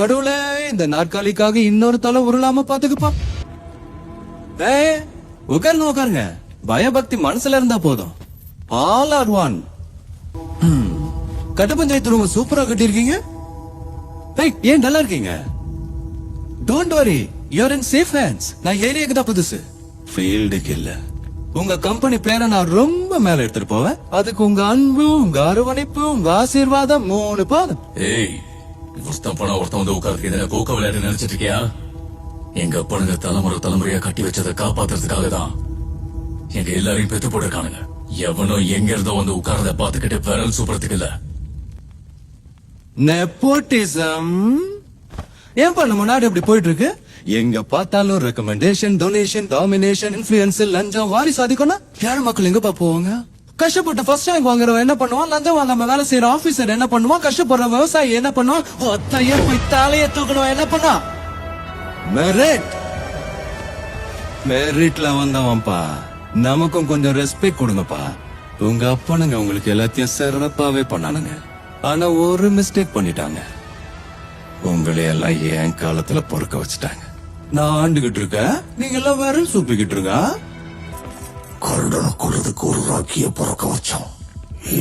கடவுளே, இந்த நாற்காலிக்காக இன்னொரு தலை உருளாம பாத்துக்குப்பா. உட்காருங்க உட்காருங்க. பயபக்தி மனசுல இருந்தா போதும். All are one. கட்ட பஞ்சாயத்து ரூம் சூப்பரா கட்டிருக்கீங்க. ஏன் நல்லா இருக்கீங்க? Don't worry, you are in safe hands. நான் ஏரியாக்கு தான் புதுசு, ஃபீல்டுக்கு இல்ல. உங்க கம்பெனி பேரை நான் ரொம்ப மேல எடுத்துட்டு போவேன். அதுக்கு உங்க அன்பு, உங்க அரவணைப்பு, உங்க ஆசீர்வாதம் 3 பாதம். ஏய், ஒருத்தன் வந்து உட்கார்ந்து கோக்க விளையாட்டு நினைச்சிட்டு இருக்கியா? எங்க அப்பானுங்க தலைமுறையா கட்டி வச்சதை காப்பாத்துறதுக்காக தான் எங்க எல்லாரையும் பெத்து போட்டிருக்கானுங்க. எவனும் எங்க இருந்தோ வந்து உட்கார்றத பாத்துக்கிட்டு விரல் சூப்பறதுக்கு இல்ல. நெப்போட்டிசம் ஏன் பண்ண முன்னாடி அப்படி போயிட்டு இருக்கு? எங்க பார்த்தாலும் ரெக்கமெண்டேஷன், டொனேஷன், டாமினேஷன், இன்ஃபுளுன்ஸ், லஞ்சம், வாரி சாதிக்கணும். ஏழை மக்கள் எங்க போவாங்க? கஷ்டப்பட்டு ஃபர்ஸ்ட் ரேங்க் வாங்குறவன் என்ன பண்ணுவான்? லஞ்சம் வாங்காம வேலை செய்யற ஆபீசர் என்ன பண்ணுவான்? கஷ்டப்படுற விவசாயி என்ன பண்ணுவான்? ஒத்தைய போய் தலைய தூக்கணும் என்ன பண்ணா? மெரிட்ல வந்தவன்பா. நமக்கும் கொஞ்சம் ரெஸ்பெக்ட் கொடுங்கப்பா. உங்க அப்பனுங்க உங்களுக்கு எல்லாத்தையும் சிறப்பாவே பண்ணானுங்க. ஆனா ஒரு மிஸ்டேக் பண்ணிட்டாங்க. உங்களை எல்லாம் என் காலத்துல பொறுக்க வச்சுட்டாங்க. நான் ஆண்டுகிட்டு இருக்கேன், நீங்க எல்லாம் வேற சூப்பிக்கிட்டு இருக்க. கருடனை கொள்றதுக்கு ஒரு ராக்கிய பிறக்க வச்சோம்.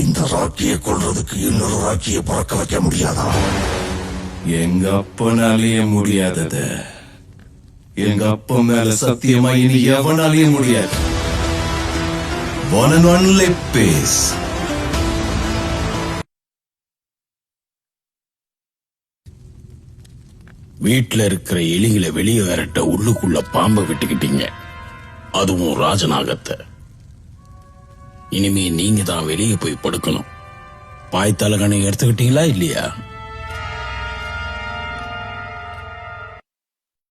இந்த ராக்கிய கொள்றதுக்கு இன்னொரு ராக்கிய பிறக்க வைக்க முடியாதா? எங்க அப்பனாலேயே முடியாதது எங்க அப்பா மேல சத்தியமா இனி எவனாலேயே முடியாது. One and only peace. வீட்டுல இருக்கிற எலிகளை வெளியே விரட்ட உள்ளுக்குள்ள பாம்பை விட்டுக்கிட்டீங்க, அதுவும் ராஜநாகத்தை. இனிமே நீங்க தான் வெளியே போய் படுக்கணும். பாய்த்தலகனை எடுத்துக்கிட்டீங்களா இல்லையா?